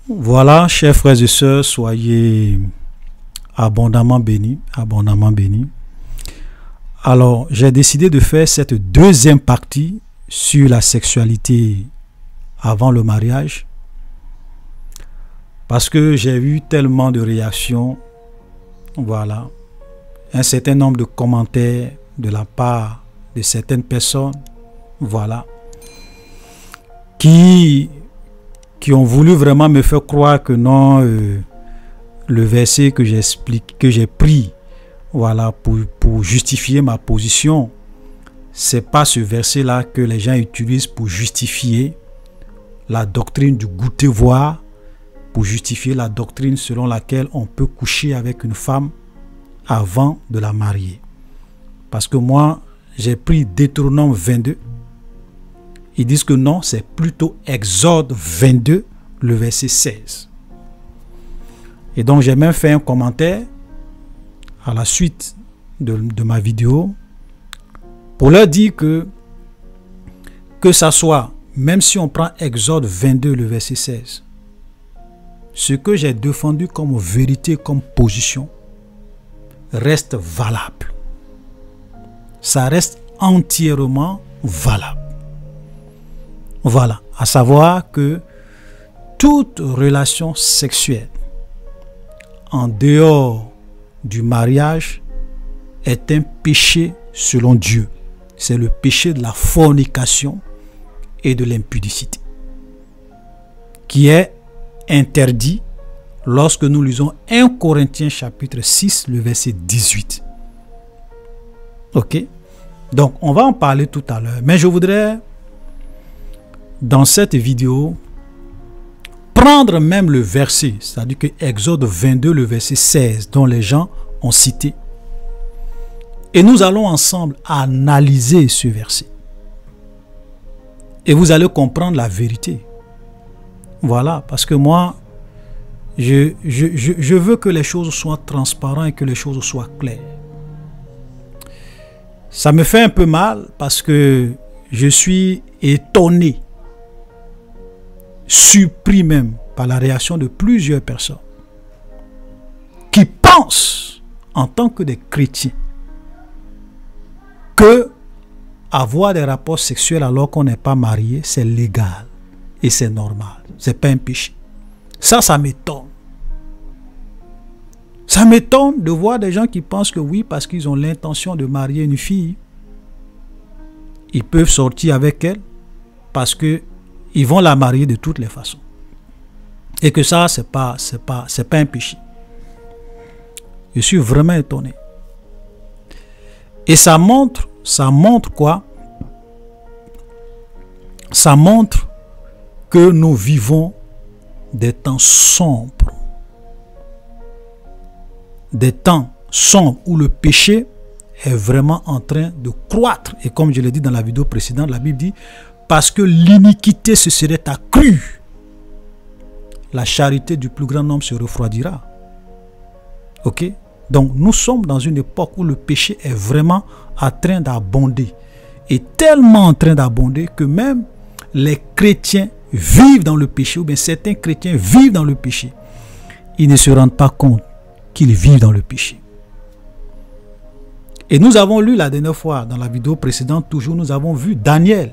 Voilà, chers frères et sœurs, soyez abondamment bénis, abondamment bénis. Alors, j'ai décidé de faire cette deuxième partie sur la sexualité avant le mariage parce que j'ai eu tellement de réactions, voilà, un certain nombre de commentaires de la part de certaines personnes, voilà, qui ont voulu vraiment me faire croire que non, le verset que j'ai pris, voilà, pour justifier ma position, c'est pas ce verset-là que les gens utilisent pour justifier la doctrine du goûter-voir, pour justifier la doctrine selon laquelle on peut coucher avec une femme avant de la marier. Parce que moi, j'ai pris Deutéronome 22. Ils disent que non, c'est plutôt Exode 22, le verset 16. Et donc, j'ai même fait un commentaire à la suite de ma vidéo pour leur dire que ça soit, même si on prend Exode 22, le verset 16, ce que j'ai défendu comme vérité, comme position, reste valable. Ça reste entièrement valable. Voilà, à savoir que toute relation sexuelle en dehors du mariage est un péché selon Dieu. C'est le péché de la fornication et de l'impudicité qui est interdit lorsque nous lisons 1 Corinthiens chapitre 6, le verset 18. Ok? Donc, on va en parler tout à l'heure. Mais je voudrais, dans cette vidéo, prendre même le verset, c'est-à-dire que Exode 22, le verset 16, dont les gens ont cité. Et nous allons ensemble analyser ce verset. Et vous allez comprendre la vérité. Voilà, parce que moi, je veux que les choses soient transparentes et que les choses soient claires. Ça me fait un peu mal parce que je suis étonné, surpris même par la réaction de plusieurs personnes qui pensent en tant que des chrétiens que avoir des rapports sexuels alors qu'on n'est pas marié, c'est légal et c'est normal. C'est pas un péché. Ça m'étonne. Ça m'étonne de voir des gens qui pensent que oui, parce qu'ils ont l'intention de marier une fille, ils peuvent sortir avec elle parce que ils vont la marier de toutes les façons. Et que ça, c'est pas un péché. Je suis vraiment étonné. Et ça montre quoi? Ça montre que nous vivons des temps sombres. Des temps sombres où le péché est vraiment en train de croître. Et comme je l'ai dit dans la vidéo précédente, la Bible dit, parce que l'iniquité se serait accrue, la charité du plus grand nombre se refroidira. Ok? Donc nous sommes dans une époque où le péché est vraiment en train d'abonder. Et tellement en train d'abonder que même les chrétiens vivent dans le péché, ou bien certains chrétiens vivent dans le péché. Ils ne se rendent pas compte qu'ils vivent dans le péché. Et nous avons lu la dernière fois, dans la vidéo précédente, toujours, nous avons vu Daniel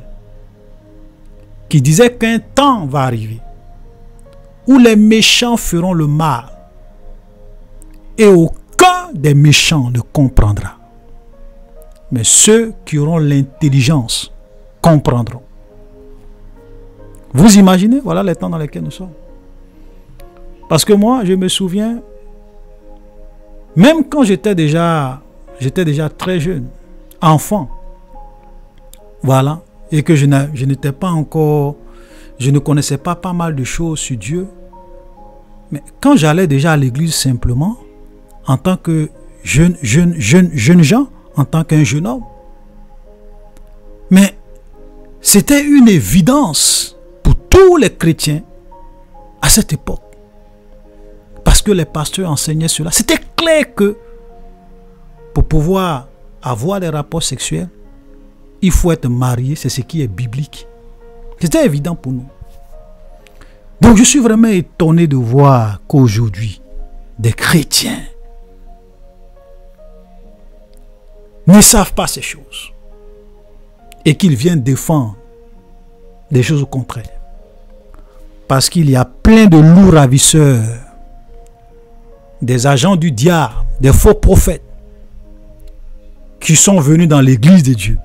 qui disait qu'un temps va arriver où les méchants feront le mal et aucun des méchants ne comprendra. Mais ceux qui auront l'intelligence comprendront. Vous imaginez, voilà les temps dans lesquels nous sommes. Parce que moi, je me souviens, même quand j'étais déjà très jeune, enfant, voilà, et que je n'étais pas encore, je ne connaissais pas mal de choses sur Dieu, mais quand j'allais déjà à l'église simplement, en tant que jeune gens, en tant qu'un jeune homme, mais c'était une évidence pour tous les chrétiens à cette époque. Parce que les pasteurs enseignaient cela. C'était clair que pour pouvoir avoir des rapports sexuels, il faut être marié. C'est ce qui est biblique. C'était évident pour nous. Donc je suis vraiment étonné de voir qu'aujourd'hui, des chrétiens ne savent pas ces choses et qu'ils viennent défendre des choses au contraire. Parce qu'il y a plein de loups ravisseurs, des agents du diable, des faux prophètes qui sont venus dans l'église de Dieu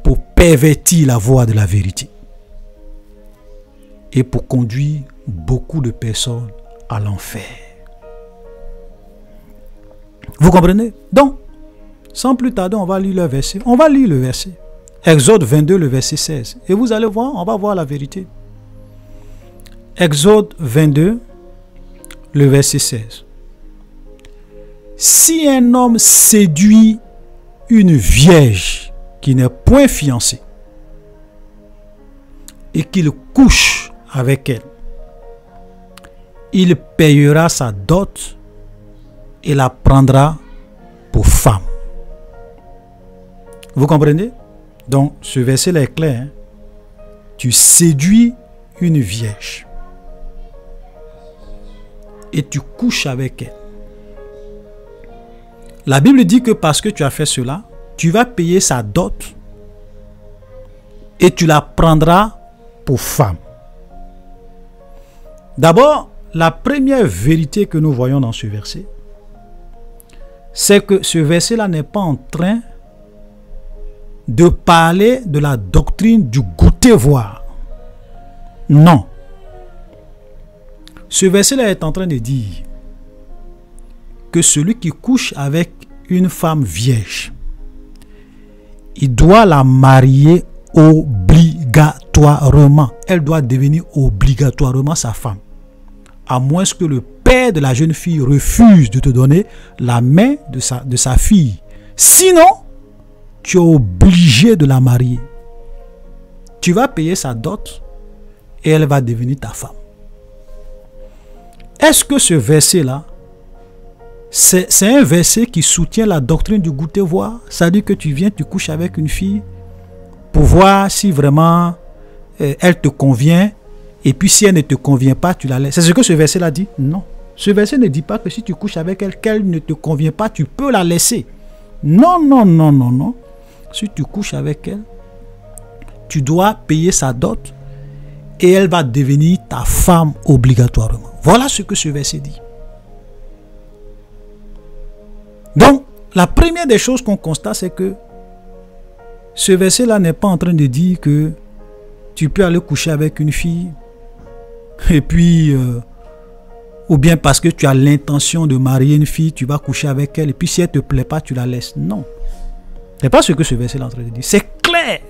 pour pervertir la voie de la vérité et pour conduire beaucoup de personnes à l'enfer. Vous comprenez? Donc, sans plus tarder, on va lire le verset. On va lire le verset. Exode 22, le verset 16. Et vous allez voir, on va voir la vérité. Exode 22, le verset 16. Si un homme séduit une vierge qui n'est point fiancée et qu'il couche avec elle, il payera sa dot et la prendra pour femme. Vous comprenez? Donc, ce verset-là est clair. Hein? Tu séduis une vierge et tu couches avec elle. La Bible dit que parce que tu as fait cela, tu vas payer sa dot et tu la prendras pour femme. D'abord, la première vérité que nous voyons dans ce verset, c'est que ce verset-là n'est pas en train de parler de la doctrine du goûter-voir. Non. Ce verset-là est en train de dire que celui qui couche avec une femme vierge, il doit la marier obligatoirement. Elle doit devenir obligatoirement sa femme. À moins que le père de la jeune fille refuse de te donner la main de sa fille. Sinon, tu es obligé de la marier. Tu vas payer sa dot et elle va devenir ta femme. Est-ce que ce verset-là, c'est un verset qui soutient la doctrine du goûter-voir? C'est-à-dire que tu viens, tu couches avec une fille pour voir si vraiment elle te convient, et puis si elle ne te convient pas, tu la laisses. C'est ce que ce verset-là dit? Non. Ce verset ne dit pas que si tu couches avec elle, qu'elle ne te convient pas, tu peux la laisser. Non, non, non, non, non. Si tu couches avec elle, tu dois payer sa dot et elle va devenir ta femme obligatoirement. Voilà ce que ce verset dit. Donc, la première des choses qu'on constate, c'est que ce verset-là n'est pas en train de dire que tu peux aller coucher avec une fille et puis, ou bien parce que tu as l'intention de marier une fille, tu vas coucher avec elle et puis si elle ne te plaît pas, tu la laisses. Non. Ce n'est pas ce que ce verset est en train de dire. C'est clair.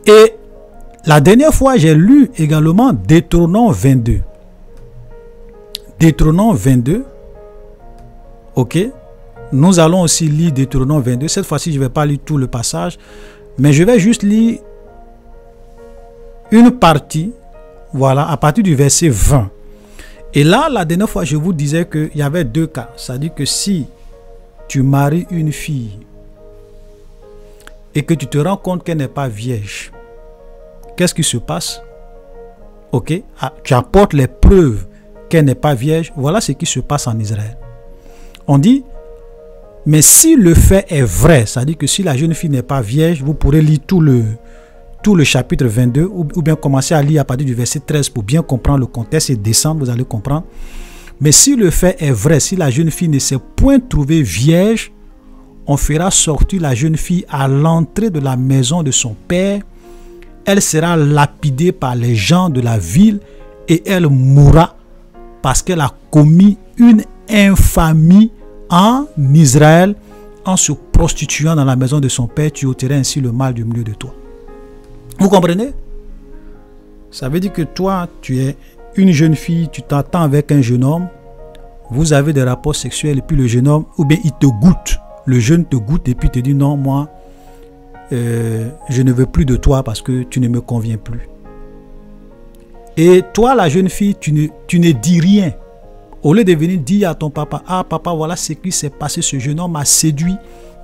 Et la dernière fois, j'ai lu également Deutéronome 22. Deutéronome 22. Ok. Nous allons aussi lire Deutéronome 22. Cette fois-ci, je ne vais pas lire tout le passage, mais je vais juste lire une partie, voilà, à partir du verset 20. Et là, la dernière fois, je vous disais qu'il y avait deux cas. C'est-à-dire que si tu maries une fille et que tu te rends compte qu'elle n'est pas vierge, qu'est-ce qui se passe? Ok, tu apportes les preuves qu'elle n'est pas vierge. Voilà ce qui se passe en Israël. On dit, mais si le fait est vrai, c'est-à-dire que si la jeune fille n'est pas vierge, vous pourrez lire tout le chapitre 22 ou bien commencer à lire à partir du verset 13 pour bien comprendre le contexte et descendre, vous allez comprendre. Mais si le fait est vrai, si la jeune fille ne s'est point trouvée vierge, on fera sortir la jeune fille à l'entrée de la maison de son père. Elle sera lapidée par les gens de la ville et elle mourra parce qu'elle a commis une infamie en Israël en se prostituant dans la maison de son père. Tu ôterais ainsi le mal du milieu de toi. Vous comprenez? Ça veut dire que toi, tu es une jeune fille, tu t'entends avec un jeune homme, vous avez des rapports sexuels et puis le jeune homme, ou bien il te goûte, le jeune te goûte et puis te dit non, moi, je ne veux plus de toi parce que tu ne me conviens plus. Et toi, la jeune fille, tu ne dis rien. Au lieu de venir dire à ton papa, ah papa, voilà ce qui s'est passé, ce jeune homme m'a séduit,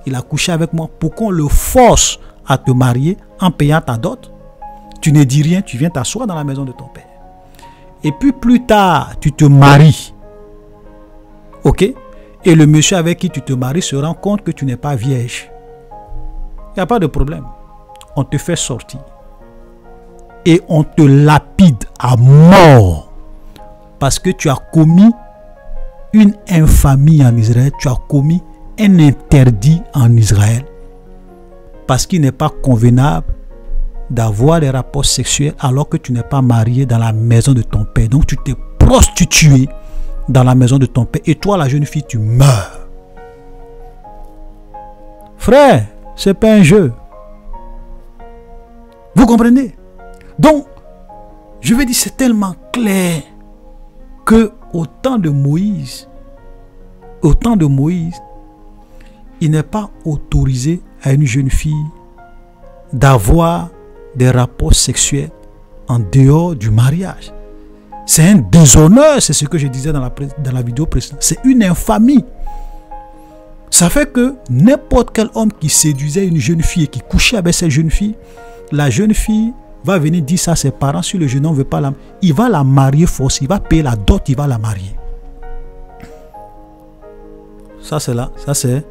il a couché avec moi, pour qu'on le force à te marier en payant ta dot. Tu ne dis rien, tu viens t'asseoir dans la maison de ton père. Et puis plus tard, tu te maries. Ok? Et le monsieur avec qui tu te maries se rend compte que tu n'es pas vierge. Il n'y a pas de problème. On te fait sortir. Et on te lapide à mort. Parce que tu as commis une infamie en Israël. Tu as commis un interdit en Israël. Parce qu'il n'est pas convenable d'avoir des rapports sexuels alors que tu n'es pas marié dans la maison de ton père. Donc tu t'es prostitué dans la maison de ton père. Et toi, la jeune fille, tu meurs. Frère, c'est pas un jeu. Vous comprenez? Donc, je veux dire, c'est tellement clair que au temps de Moïse, il n'est pas autorisé à une jeune fille d'avoir des rapports sexuels en dehors du mariage. C'est un déshonneur, c'est ce que je disais dans la vidéo précédente. C'est une infamie. Ça fait que n'importe quel homme qui séduisait une jeune fille et qui couchait avec cette jeune fille, la jeune fille va venir dire ça à ses parents. Si le jeune homme ne veut pas la... il va la marier force, il va payer la dot, il va la marier. Ça c'est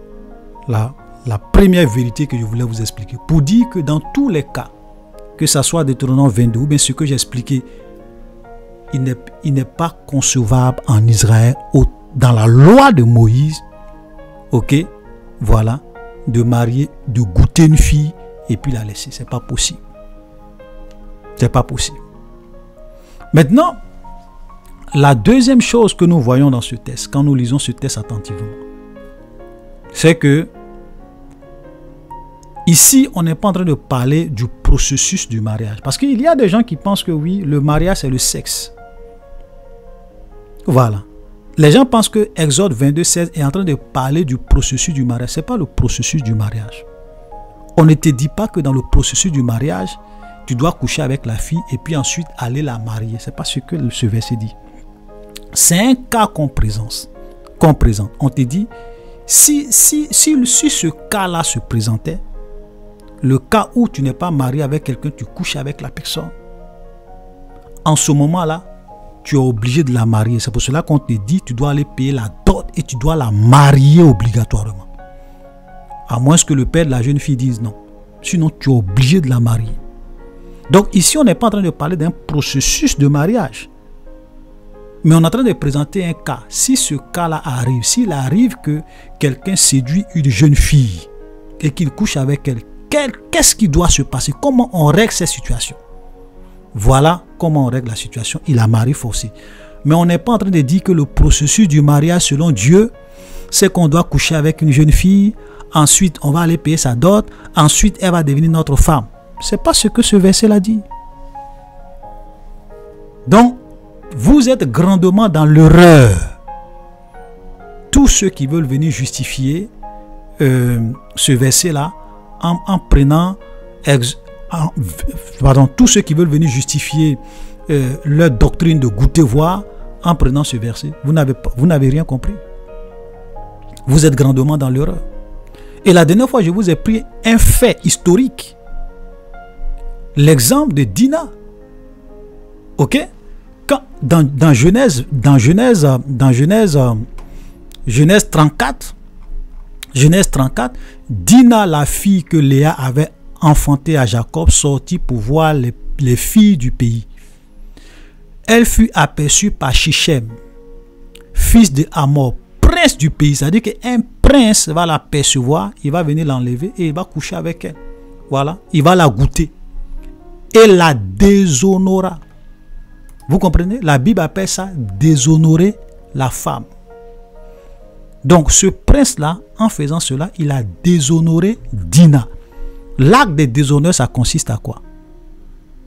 la première vérité que je voulais vous expliquer. Pour dire que dans tous les cas, que ce soit Deutéronome 22 ou bien ce que j'ai expliqué, il n'est pas concevable en Israël, dans la loi de Moïse, ok, voilà, de marier, de goûter une fille et puis la laisser. C'est pas possible. C'est pas possible. Maintenant, la deuxième chose que nous voyons dans ce texte, quand nous lisons ce texte attentivement, c'est que ici, on n'est pas en train de parler du processus du mariage. Parce qu'il y a des gens qui pensent que oui, le mariage c'est le sexe. Voilà. Les gens pensent que Exode 22:16 est en train de parler du processus du mariage. Ce n'est pas le processus du mariage. On ne te dit pas que dans le processus du mariage, tu dois coucher avec la fille et puis ensuite aller la marier. Ce n'est pas ce que ce verset dit. C'est un cas qu'on présente. On te dit, si ce cas-là se présentait, le cas où tu n'es pas marié avec quelqu'un, tu couches avec la personne, en ce moment-là, tu es obligé de la marier. C'est pour cela qu'on te dit, tu dois aller payer la dot et tu dois la marier obligatoirement. À moins que le père de la jeune fille dise non. Sinon, tu es obligé de la marier. Donc ici, on n'est pas en train de parler d'un processus de mariage. Mais on est en train de présenter un cas. Si ce cas-là arrive, s'il arrive que quelqu'un séduit une jeune fille et qu'il couche avec elle, qu'est-ce qui doit se passer? Comment on règle cette situation? Voilà comment on règle la situation. Il a marié forcé. Mais on n'est pas en train de dire que le processus du mariage selon Dieu, c'est qu'on doit coucher avec une jeune fille, ensuite on va aller payer sa dot, ensuite elle va devenir notre femme. Ce n'est pas ce que ce verset-là dit. Donc, vous êtes grandement dans l'erreur. Tous ceux qui veulent venir justifier ce verset-là en prenant... tous ceux qui veulent venir justifier leur doctrine de goûter voir en prenant ce verset, vous n'avez rien compris. Vous êtes grandement dans l'erreur. Et la dernière fois, je vous ai pris un fait historique. L'exemple de Dina. Ok? Quand, dans Genèse 34, Dina, la fille que Léa avait enfantée à Jacob, sortit pour voir les filles du pays. Elle fut aperçue par Shichem, fils de Hamor, prince du pays. C'est-à-dire qu'un prince va l'apercevoir, il va venir l'enlever et il va coucher avec elle. Voilà, il va la goûter. Et la déshonora. Vous comprenez? La Bible appelle ça déshonorer la femme. Donc ce prince-là, en faisant cela, il a déshonoré Dina. L'acte de déshonneur, ça consiste à quoi?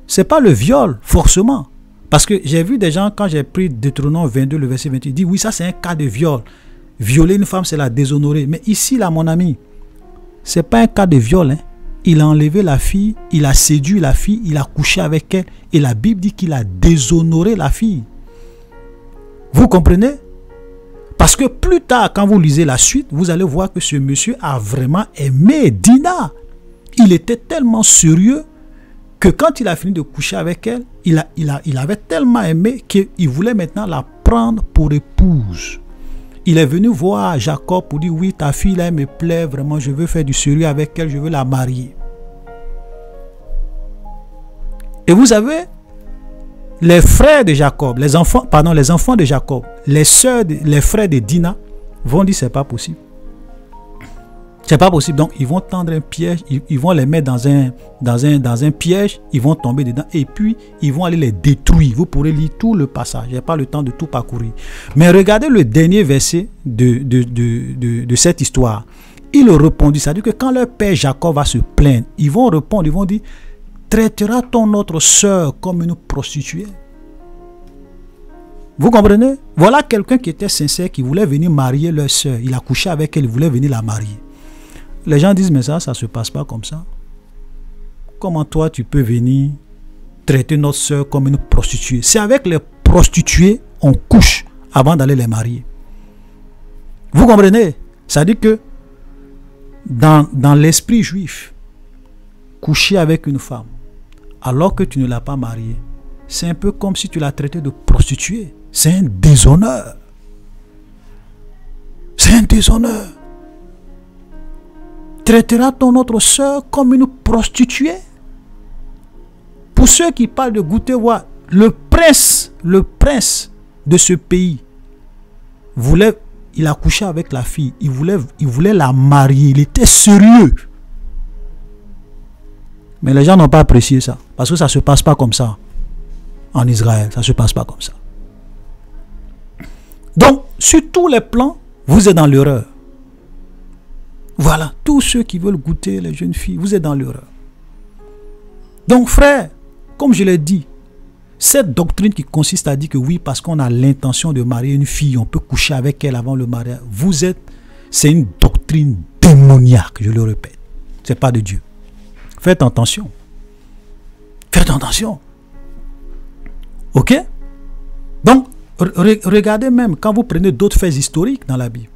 C'est pas le viol, forcément. Parce que j'ai vu des gens, quand j'ai pris Deutéronome 22, le verset 28, ils disent oui, ça c'est un cas de viol. Violer une femme, c'est la déshonorer. Mais ici, là, mon ami, c'est pas un cas de viol. Hein. Il a enlevé la fille, il a séduit la fille, il a couché avec elle. Et la Bible dit qu'il a déshonoré la fille. Vous comprenez? Parce que plus tard, quand vous lisez la suite, vous allez voir que ce monsieur a vraiment aimé Dina. Il était tellement sérieux que quand il a fini de coucher avec elle, il avait tellement aimé qu'il voulait maintenant la prendre pour épouse. Il est venu voir Jacob pour dire, oui, ta fille là, elle me plaît vraiment, je veux faire du sérieux avec elle, je veux la marier. Et vous savez, les frères de Jacob, les enfants de Jacob, les frères de Dina vont dire, c'est pas possible. C'est pas possible. Donc, ils vont tendre un piège, ils vont les mettre dans un piège, ils vont tomber dedans et puis ils vont aller les détruire. Vous pourrez lire tout le passage. Je n'ai pas le temps de tout parcourir. Mais regardez le dernier verset de cette histoire. Il répondit, c'est-à-dire que quand leur père Jacob va se plaindre, ils vont répondre, ils vont dire, traitera-t-on notre sœur comme une prostituée? Vous comprenez? Voilà quelqu'un qui était sincère, qui voulait venir marier leur sœur. Il a couché avec elle, il voulait venir la marier. Les gens disent, mais ça ne se passe pas comme ça. Comment toi, tu peux venir traiter notre sœur comme une prostituée? C'est avec les prostituées, on couche avant d'aller les marier. Vous comprenez? Ça dit que dans l'esprit juif, coucher avec une femme, alors que tu ne l'as pas mariée, c'est un peu comme si tu l'as traitée de prostituée. C'est un déshonneur. C'est un déshonneur. Traitera-t-on notre sœur comme une prostituée? Pour ceux qui parlent de goûter, voir, le prince de ce pays il a couché avec la fille, il voulait la marier, il était sérieux. Mais les gens n'ont pas apprécié ça, parce que ça ne se passe pas comme ça en Israël, ça ne se passe pas comme ça. Donc, sur tous les plans, vous êtes dans l'erreur. Voilà, tous ceux qui veulent goûter les jeunes filles, vous êtes dans l'erreur. Donc frère, comme je l'ai dit, cette doctrine qui consiste à dire que oui, parce qu'on a l'intention de marier une fille, on peut coucher avec elle avant le mariage, c'est une doctrine démoniaque, je le répète. Ce n'est pas de Dieu. Faites attention. Faites attention. Ok? Donc, regardez même, quand vous prenez d'autres faits historiques dans la Bible,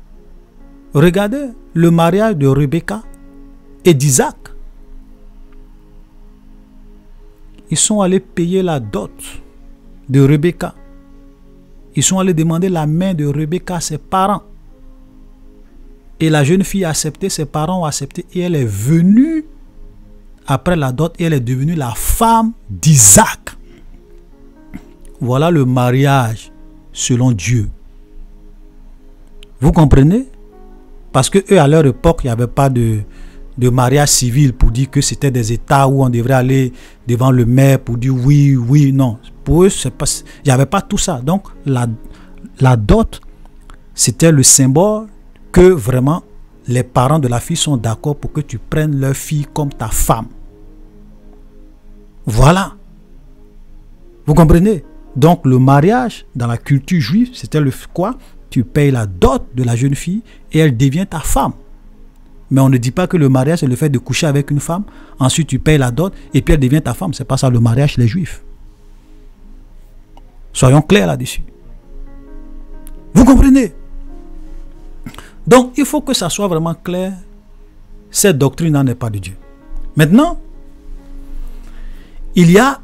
regardez le mariage de Rebecca et d'Isaac. Ils sont allés payer la dot de Rebecca. Ils sont allés demander la main de Rebecca à ses parents. Et la jeune fille a accepté, ses parents ont accepté. Et elle est venue après la dot et elle est devenue la femme d'Isaac. Voilà le mariage selon Dieu. Vous comprenez? Parce que eux, à leur époque, il n'y avait pas de mariage civil pour dire que c'était des États où on devrait aller devant le maire pour dire oui, oui, non. Pour eux, il n'y avait pas tout ça. Donc, la dot, c'était le symbole que vraiment les parents de la fille sont d'accord pour que tu prennes leur fille comme ta femme. Voilà. Vous comprenez? Donc, le mariage, dans la culture juive, c'était le quoi? Tu payes la dot de la jeune fille et elle devient ta femme. Mais on ne dit pas que le mariage, c'est le fait de coucher avec une femme. Ensuite, tu payes la dot et puis elle devient ta femme. Ce n'est pas ça le mariage chez les juifs. Soyons clairs là-dessus. Vous comprenez? Donc, il faut que ça soit vraiment clair. Cette doctrine n'en est pas de Dieu. Maintenant, il y a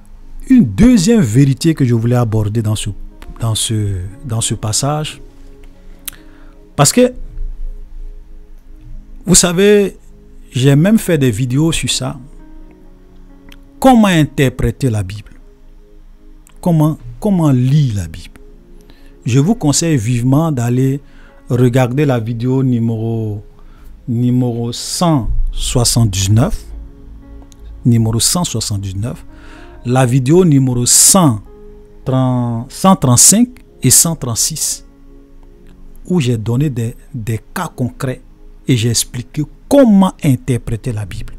une deuxième vérité que je voulais aborder dans ce passage. Parce que, vous savez, j'ai même fait des vidéos sur ça. Comment interpréter la Bible? Comment lire la Bible? Je vous conseille vivement d'aller regarder la vidéo numéro 179. Numéro 179. La vidéo numéro 135 et 136. Où j'ai donné des cas concrets et j'ai expliqué comment interpréter la Bible.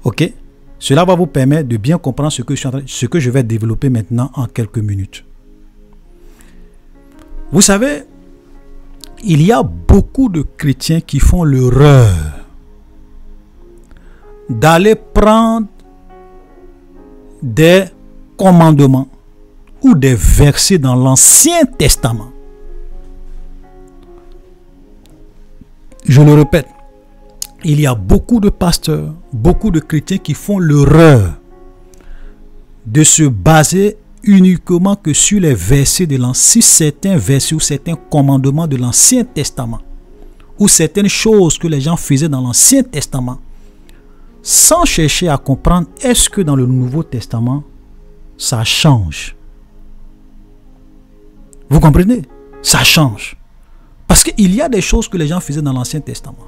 Ok? Cela va vous permettre de bien comprendre ce que je vais développer maintenant en quelques minutes. Vous savez, il y a beaucoup de chrétiens qui font l'erreur d'aller prendre des commandements ou des versets dans l'Ancien Testament. Je le répète, il y a beaucoup de pasteurs, beaucoup de chrétiens qui font l'erreur de se baser uniquement que sur les versets de l'ancien, certains versets ou certains commandements de l'Ancien Testament, ou certaines choses que les gens faisaient dans l'Ancien Testament, sans chercher à comprendre est-ce que dans le Nouveau Testament, ça change. Vous comprenez? Ça change. Parce qu'il y a des choses que les gens faisaient dans l'Ancien Testament.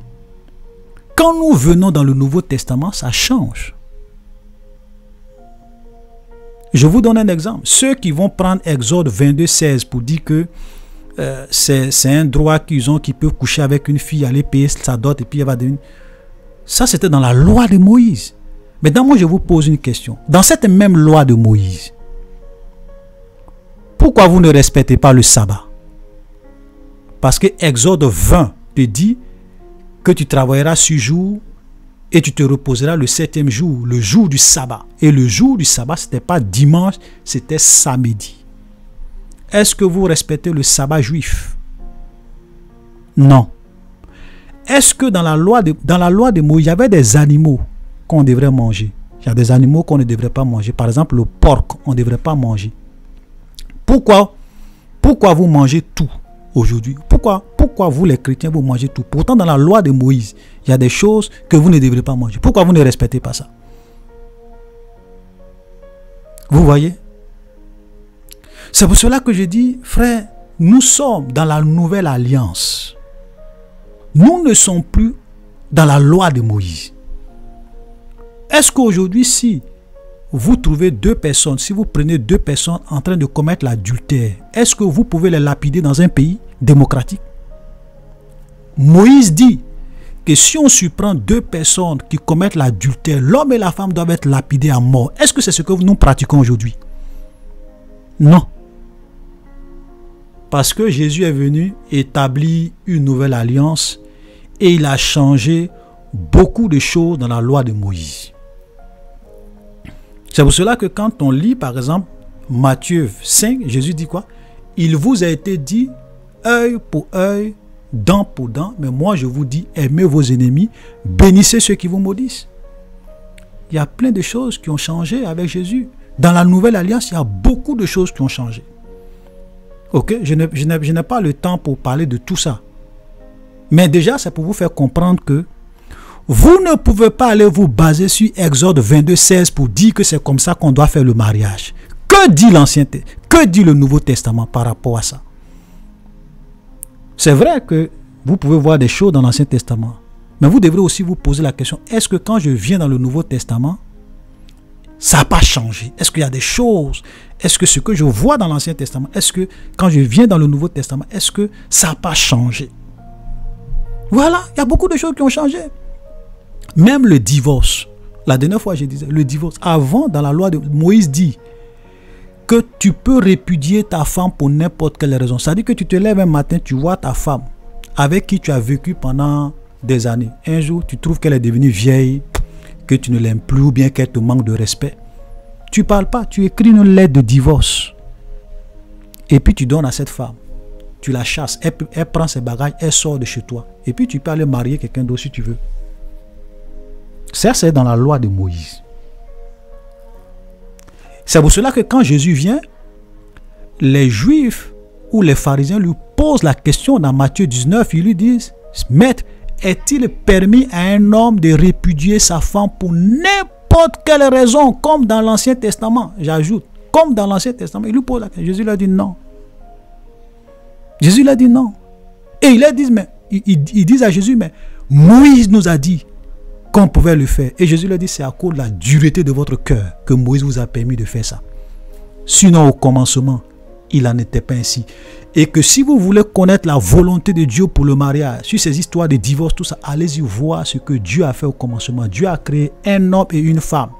Quand nous venons dans le Nouveau Testament, ça change. Je vous donne un exemple. Ceux qui vont prendre Exode 22:16 pour dire que c'est un droit qu'ils ont, qu'ils peuvent coucher avec une fille, aller payer sa dot et puis elle va devenir... Ça, c'était dans la loi de Moïse. Maintenant, moi, je vous pose une question. Dans cette même loi de Moïse, pourquoi vous ne respectez pas le sabbat? Parce que Exode 20 te dit que tu travailleras 6 jours et tu te reposeras le 7e jour, le jour du sabbat. Et le jour du sabbat, ce n'était pas dimanche, c'était samedi. Est-ce que vous respectez le sabbat juif? Non. Est-ce que dans la loi de Moïse, il y avait des animaux qu'on devrait manger? Il y a des animaux qu'on ne devrait pas manger. Par exemple, le porc, on ne devrait pas manger. Pourquoi vous mangez tout aujourd'hui? Pourquoi vous les chrétiens, vous mangez tout? Pourtant, dans la loi de Moïse, il y a des choses que vous ne devrez pas manger. Pourquoi vous ne respectez pas ça? Vous voyez? C'est pour cela que je dis, frère, nous sommes dans la nouvelle alliance. Nous ne sommes plus dans la loi de Moïse. Est-ce qu'aujourd'hui, si vous trouvez 2 personnes, si vous prenez 2 personnes en train de commettre l'adultère, est-ce que vous pouvez les lapider dans un pays démocratique? Moïse dit que si on surprend 2 personnes qui commettent l'adultère, l'homme et la femme doivent être lapidés à mort. Est-ce que c'est ce que nous pratiquons aujourd'hui? Non. Parce que Jésus est venu établir une nouvelle alliance et il a changé beaucoup de choses dans la loi de Moïse. C'est pour cela que quand on lit par exemple Matthieu 5, Jésus dit quoi? Il vous a été dit œil pour œil, dent pour dent, mais moi je vous dis aimez vos ennemis, bénissez ceux qui vous maudissent. Il y a plein de choses qui ont changé avec Jésus. Dans la nouvelle alliance, il y a beaucoup de choses qui ont changé. Ok, je n'ai pas le temps pour parler de tout ça. Mais déjà, c'est pour vous faire comprendre que vous ne pouvez pas aller vous baser sur Exode 22:16 pour dire que c'est comme ça qu'on doit faire le mariage. Que dit l'Ancien Testament? Que dit le Nouveau Testament par rapport à ça? C'est vrai que vous pouvez voir des choses dans l'Ancien Testament, mais vous devrez aussi vous poser la question, est-ce que quand je viens dans le Nouveau Testament, ça n'a pas changé? Est-ce qu'il y a des choses? Est-ce que ce que je vois dans l'Ancien Testament, est-ce que quand je viens dans le Nouveau Testament, est-ce que ça n'a pas changé? Voilà, il y a beaucoup de choses qui ont changé. Même le divorce. La dernière fois, je disais, le divorce. Avant, dans la loi de Moïse dit que tu peux répudier ta femme pour n'importe quelle raison. Ça veut dire que tu te lèves un matin, tu vois ta femme avec qui tu as vécu pendant des années. Un jour, tu trouves qu'elle est devenue vieille, que tu ne l'aimes plus ou bien qu'elle te manque de respect. Tu ne parles pas, tu écris une lettre de divorce. Et puis tu donnes à cette femme. Tu la chasses, elle prend ses bagages, elle sort de chez toi. Et puis tu peux aller marier quelqu'un d'autre si tu veux. Ça, c'est dans la loi de Moïse. C'est pour cela que quand Jésus vient, les Juifs ou les pharisiens lui posent la question dans Matthieu 19. Ils lui disent, Maître, est-il permis à un homme de répudier sa femme pour n'importe quelle raison, comme dans l'Ancien Testament? J'ajoute, comme dans l'Ancien Testament. Il lui pose la question. Jésus lui a dit non. Jésus lui a dit non. Et ils disent à Jésus, mais Moïse nous a dit qu'on pouvait le faire. Et Jésus leur dit, c'est à cause de la dureté de votre cœur que Moïse vous a permis de faire ça. Sinon, au commencement, il n'en était pas ainsi. Et que si vous voulez connaître la volonté de Dieu pour le mariage, sur ces histoires de divorce, tout ça, allez-y voir ce que Dieu a fait au commencement. Dieu a créé un homme et une femme.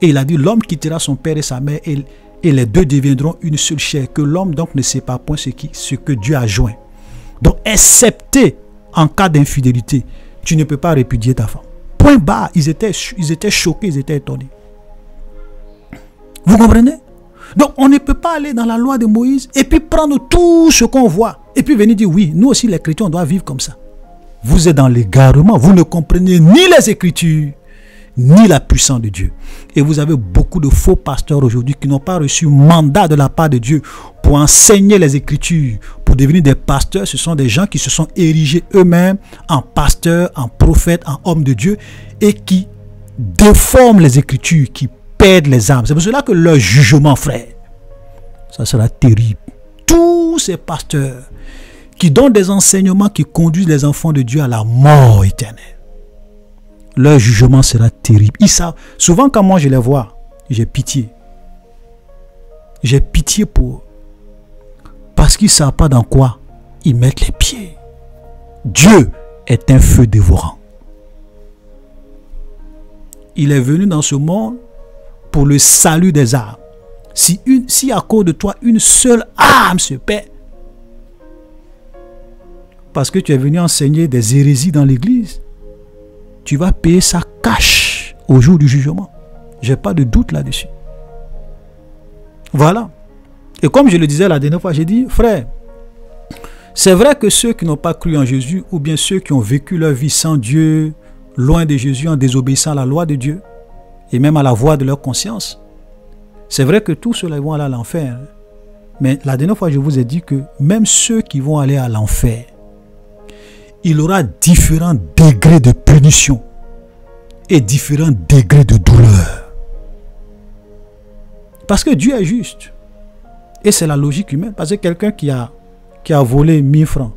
Et il a dit, l'homme quittera son père et sa mère et les deux deviendront une seule chair. Que l'homme donc ne sait pas point ce que Dieu a joint. Donc, excepté en cas d'infidélité, tu ne peux pas répudier ta femme. Point barre, ils étaient choqués, ils étaient étonnés. Vous comprenez? Donc, on ne peut pas aller dans la loi de Moïse et puis prendre tout ce qu'on voit et puis venir dire, oui, nous aussi les chrétiens, on doit vivre comme ça. Vous êtes dans l'égarement, vous ne comprenez ni les Écritures, ni la puissance de Dieu. Et vous avez beaucoup de faux pasteurs aujourd'hui qui n'ont pas reçu mandat de la part de Dieu pour enseigner les Écritures, pour devenir des pasteurs. Ce sont des gens qui se sont érigés eux-mêmes en pasteurs, en prophètes, en hommes de Dieu et qui déforment les Écritures, qui perdent les âmes. C'est pour cela que leur jugement, frère, ça sera terrible. Tous ces pasteurs qui donnent des enseignements qui conduisent les enfants de Dieu à la mort éternelle, leur jugement sera terrible. Ils savent. Souvent quand moi je les vois, j'ai pitié. J'ai pitié pour eux. Parce qu'ils ne savent pas dans quoi ils mettent les pieds. Dieu est un feu dévorant. Il est venu dans ce monde pour le salut des âmes. Si à cause de toi, une seule âme se perd, parce que tu es venu enseigner des hérésies dans l'église, tu vas payer ça cash au jour du jugement. Je n'ai pas de doute là-dessus. Voilà. Et comme je le disais la dernière fois, j'ai dit, frère, c'est vrai que ceux qui n'ont pas cru en Jésus, ou bien ceux qui ont vécu leur vie sans Dieu, loin de Jésus, en désobéissant à la loi de Dieu, et même à la voix de leur conscience, c'est vrai que tous ceux-là vont aller à l'enfer. Mais la dernière fois, je vous ai dit que même ceux qui vont aller à l'enfer, il aura différents degrés de punition et différents degrés de douleur. Parce que Dieu est juste. Et c'est la logique humaine. Parce que quelqu'un qui a volé 1000 francs,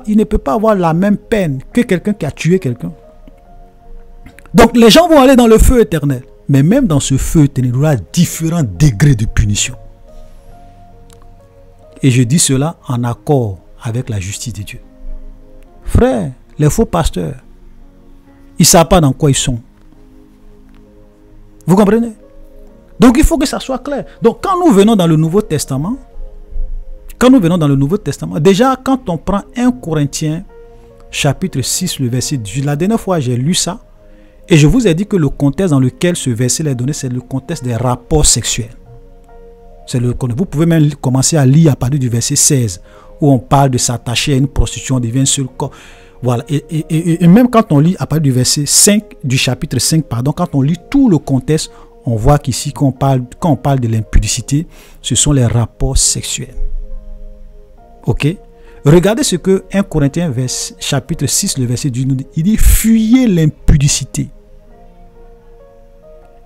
il ne peut pas avoir la même peine que quelqu'un qui a tué quelqu'un. Donc les gens vont aller dans le feu éternel. Mais même dans ce feu éternel, il y aura différents degrés de punition. Et je dis cela en accord avec la justice de Dieu. Frère, les faux pasteurs, ils ne savent pas dans quoi ils sont. Vous comprenez? Donc il faut que ça soit clair. Donc quand nous venons dans le Nouveau Testament, déjà quand on prend 1 Corinthiens chapitre 6, le verset 18, la dernière fois j'ai lu ça, et je vous ai dit que le contexte dans lequel ce verset est donné, c'est le contexte des rapports sexuels. Vous pouvez même commencer à lire à partir du verset 16, où on parle de s'attacher à une prostitution, on devient un seul corps. Voilà. Et même quand on lit à partir du verset 5, du chapitre 5, pardon, quand on lit tout le contexte, on voit qu'ici, quand on parle de l'impudicité, ce sont les rapports sexuels. Ok? Regardez ce que 1 Corinthiens chapitre 6, le verset 18 nous dit. Il dit, fuyez l'impudicité.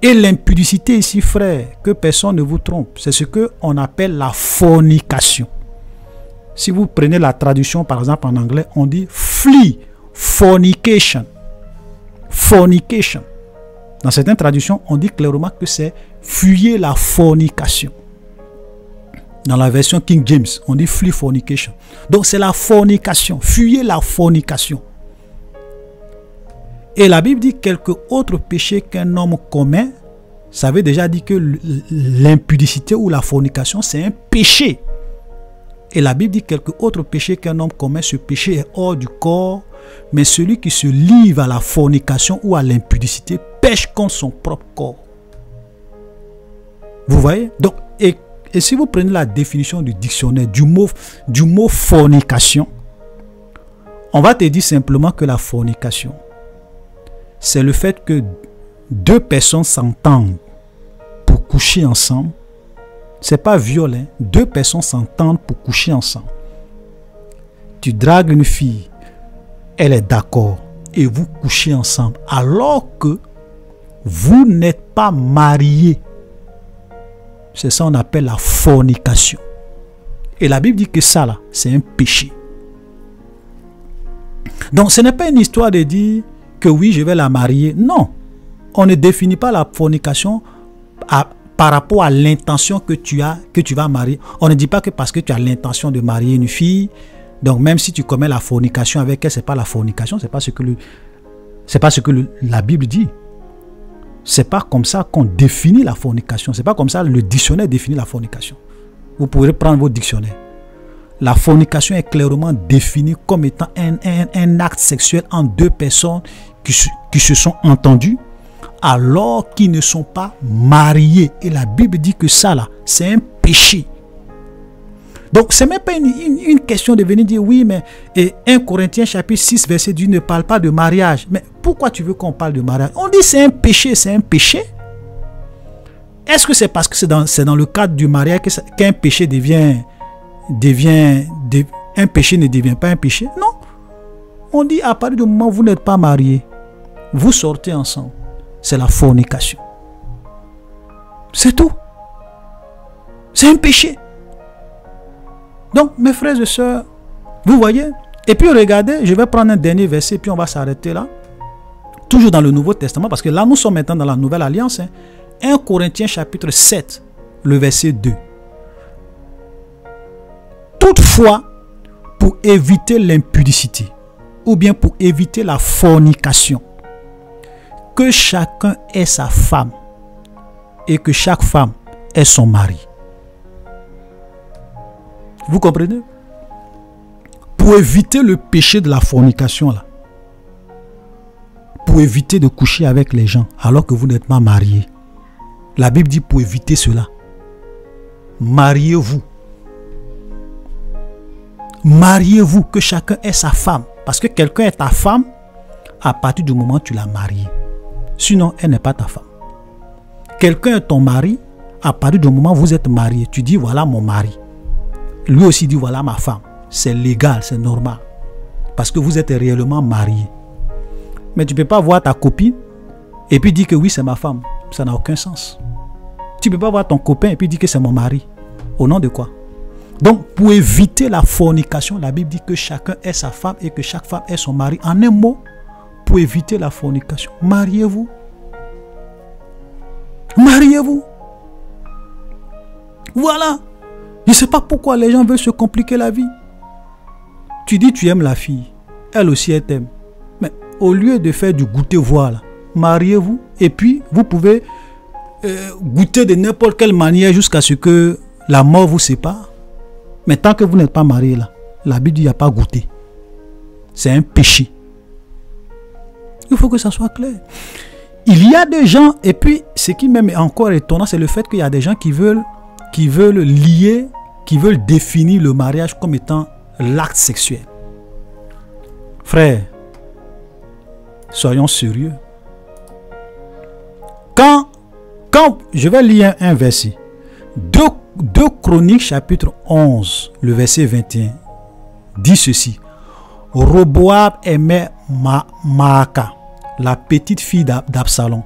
Et l'impudicité ici, frère, que personne ne vous trompe, c'est ce qu'on appelle la fornication. Si vous prenez la traduction, par exemple en anglais, on dit flee, fornication. Fornication. Dans certaines traductions, on dit clairement que c'est fuyez la fornication. Dans la version King James, on dit flee fornication. Donc c'est la fornication. Fuyez la fornication. Et la Bible dit quelque autre péché qu'un homme commet. Ça veut déjà dire que l'impudicité ou la fornication, c'est un péché. Et la Bible dit quelque autre péché qu'un homme commet, ce péché est hors du corps. Mais celui qui se livre à la fornication ou à l'impudicité pêche contre son propre corps. Vous voyez? Donc, et si vous prenez la définition du dictionnaire du mot fornication, on va te dire simplement que la fornication, c'est le fait que deux personnes s'entendent pour coucher ensemble. C'est pas violent. Deux personnes s'entendent pour coucher ensemble. Tu dragues une fille, elle est d'accord et vous couchez ensemble alors que vous n'êtes pas mariés. C'est ça qu'on appelle la fornication. Et la Bible dit que ça là, c'est un péché. Donc ce n'est pas une histoire de dire que oui, je vais la marier. Non. On ne définit pas la fornication par rapport à l'intention que tu vas marier. On ne dit pas que parce que tu as l'intention de marier une fille, donc même si tu commets la fornication avec elle, c'est pas la fornication, c'est pas ce que la Bible dit. C'est pas comme ça qu'on définit la fornication. C'est pas comme ça le dictionnaire définit la fornication. Vous pourrez prendre votre dictionnaire. La fornication est clairement définie comme étant un acte sexuel entre deux personnes qui se sont entendues alors qu'ils ne sont pas mariés. Et la Bible dit que ça là, c'est un péché. Donc, ce n'est même pas une question de venir dire oui, mais 1 Corinthiens chapitre 6, verset 10 ne parle pas de mariage. Mais pourquoi tu veux qu'on parle de mariage? On dit c'est un péché, c'est un péché. Est-ce que c'est parce que c'est dans le cadre du mariage qu'un péché un péché ne devient pas un péché? Non. On dit à partir du moment où vous n'êtes pas marié, vous sortez ensemble. C'est la fornication. C'est tout. C'est un péché. Donc, mes frères et sœurs, vous voyez? Et puis, regardez, je vais prendre un dernier verset, puis on va s'arrêter là. Toujours dans le Nouveau Testament, parce que là, nous sommes maintenant dans la Nouvelle Alliance. 1 Corinthiens chapitre 7, le verset 2. Toutefois, pour éviter l'impudicité, ou bien pour éviter la fornication, que chacun ait sa femme, et que chaque femme ait son mari. Vous comprenez? Pour éviter le péché de la fornication là. Pour éviter de coucher avec les gens alors que vous n'êtes pas mariés. La Bible dit pour éviter cela. Mariez-vous. Mariez-vous, que chacun ait sa femme. Parce que quelqu'un est ta femme à partir du moment où tu l'as mariée. Sinon, elle n'est pas ta femme. Quelqu'un est ton mari à partir du moment où vous êtes mariés. Tu dis voilà mon mari. Lui aussi dit voilà ma femme. C'est légal, c'est normal. Parce que vous êtes réellement mariés. Mais tu ne peux pas voir ta copine et puis dire que oui c'est ma femme. Ça n'a aucun sens. Tu ne peux pas voir ton copain et puis dire que c'est mon mari. Au nom de quoi? Donc pour éviter la fornication, la Bible dit que chacun ait sa femme et que chaque femme ait son mari. En un mot, pour éviter la fornication, mariez-vous. Mariez-vous. Voilà. Je ne sais pas pourquoi les gens veulent se compliquer la vie. Tu dis tu aimes la fille. Elle aussi elle t'aime. Mais au lieu de faire du goûter voir, mariez-vous. Et puis vous pouvez goûter de n'importe quelle manière jusqu'à ce que la mort vous sépare. Mais tant que vous n'êtes pas marié là, la Bible dit il n'y a pas goûter. C'est un péché. Il faut que ça soit clair. Il y a des gens, et puis ce qui même est encore étonnant, c'est le fait qu'il y a des gens qui veulent lier, qui veulent définir le mariage comme étant l'acte sexuel. Frère, soyons sérieux. Quand je vais lire un verset, 2 Chroniques chapitre 11, le verset 21, dit ceci. Roboab aimait Maaka, la petite fille d'Absalom,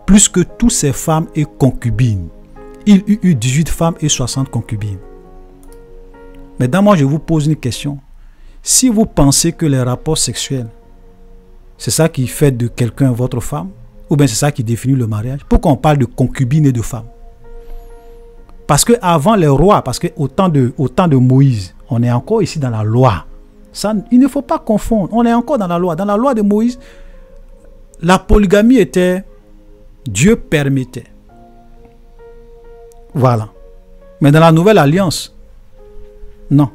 plus que toutes ses femmes et concubines. Il eut 18 femmes et 60 concubines. Maintenant, moi, je vous pose une question. Si vous pensez que les rapports sexuels, c'est ça qui fait de quelqu'un votre femme, ou bien c'est ça qui définit le mariage, pourquoi on parle de concubines et de femmes? Parce que avant les rois, parce que au temps de Moïse, on est encore ici dans la loi. Ça, il ne faut pas confondre. On est encore dans la loi. Dans la loi de Moïse, la polygamie était, Dieu permettait. Voilà. Mais dans la Nouvelle Alliance, non.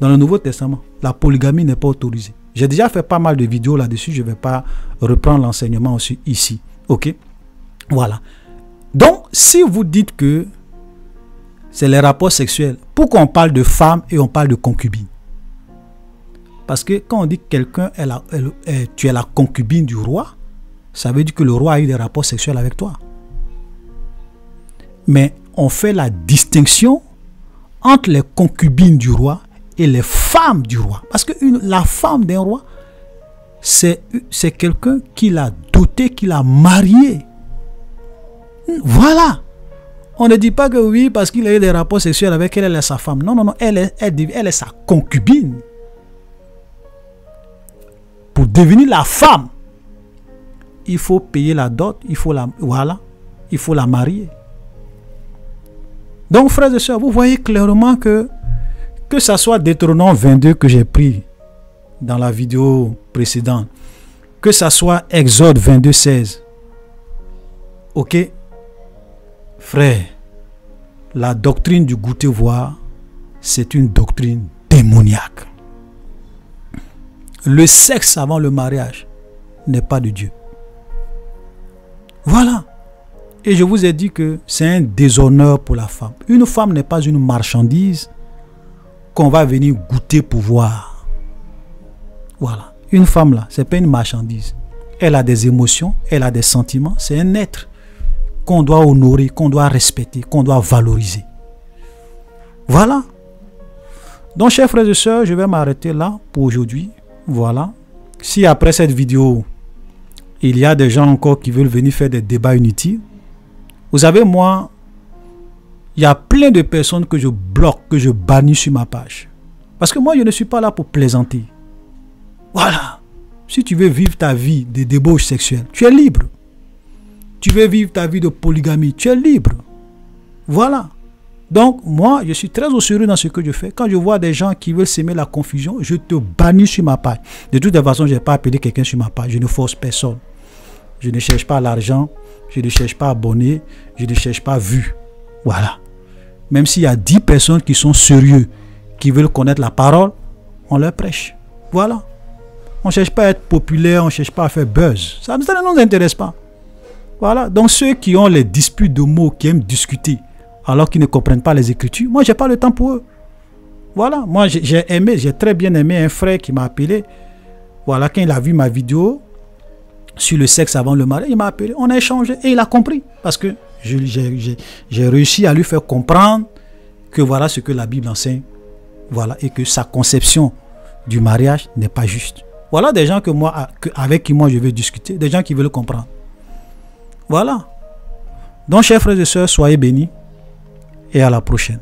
Dans le Nouveau Testament, la polygamie n'est pas autorisée. J'ai déjà fait pas mal de vidéos là-dessus. Je ne vais pas reprendre l'enseignement aussi ici. Ok? Voilà. Donc, si vous dites que c'est les rapports sexuels, pourquoi on parle de femmes et on parle de concubines? Parce que quand on dit que quelqu'un, tu es la concubine du roi, ça veut dire que le roi a eu des rapports sexuels avec toi. Mais on fait la distinction entre les concubines du roi et les femmes du roi. Parce que la femme d'un roi, c'est quelqu'un qui l'a doté, qui l'a marié. Voilà. On ne dit pas que oui, parce qu'il a eu des rapports sexuels avec elle, elle est sa femme. Non, non, non, elle est sa concubine. Pour devenir la femme, il faut payer la dot, il faut la marier. Donc, frères et sœurs, vous voyez clairement que ça soit Deutéronome 22 que j'ai pris dans la vidéo précédente, que ça soit Exode 22, 16. Ok? Frère, la doctrine du goûter-voir, c'est une doctrine démoniaque. Le sexe avant le mariage n'est pas de Dieu. Voilà. Et je vous ai dit que c'est un déshonneur pour la femme. Une femme n'est pas une marchandise qu'on va venir goûter pour voir. Voilà. Une femme là, c'est pas une marchandise. Elle a des émotions, elle a des sentiments. C'est un être qu'on doit honorer, qu'on doit respecter, qu'on doit valoriser. Voilà. Donc, chers frères et sœurs, je vais m'arrêter là pour aujourd'hui. Voilà. Si après cette vidéo, il y a des gens encore qui veulent venir faire des débats inutiles, vous savez, moi, il y a plein de personnes que je bloque, que je bannis sur ma page. Parce que moi, je ne suis pas là pour plaisanter. Voilà. Si tu veux vivre ta vie de débauche sexuelle, tu es libre. Tu veux vivre ta vie de polygamie, tu es libre. Voilà. Donc, moi, je suis très au sérieux dans ce que je fais. Quand je vois des gens qui veulent s'aimer la confusion, je te bannis sur ma page. De toute façon, je n'ai pas appelé quelqu'un sur ma page. Je ne force personne. Je ne cherche pas l'argent. Je ne cherche pas abonné. Je ne cherche pas vue. Voilà. Même s'il y a 10 personnes qui sont sérieux, qui veulent connaître la parole, on leur prêche. Voilà. On ne cherche pas à être populaire, on ne cherche pas à faire buzz. Ça ne nous intéresse pas. Voilà. Donc, ceux qui ont les disputes de mots, qui aiment discuter, alors qu'ils ne comprennent pas les Écritures, moi, je n'ai pas le temps pour eux. Voilà. Moi, j'ai très bien aimé un frère qui m'a appelé. Voilà, quand il a vu ma vidéo sur le sexe avant le mariage, il m'a appelé. On a échangé et il a compris. Parce que j'ai réussi à lui faire comprendre que voilà ce que la Bible enseigne. Voilà. Et que sa conception du mariage n'est pas juste. Voilà des gens avec qui moi je vais discuter, des gens qui veulent comprendre. Voilà. Donc, chers frères et sœurs, soyez bénis et à la prochaine.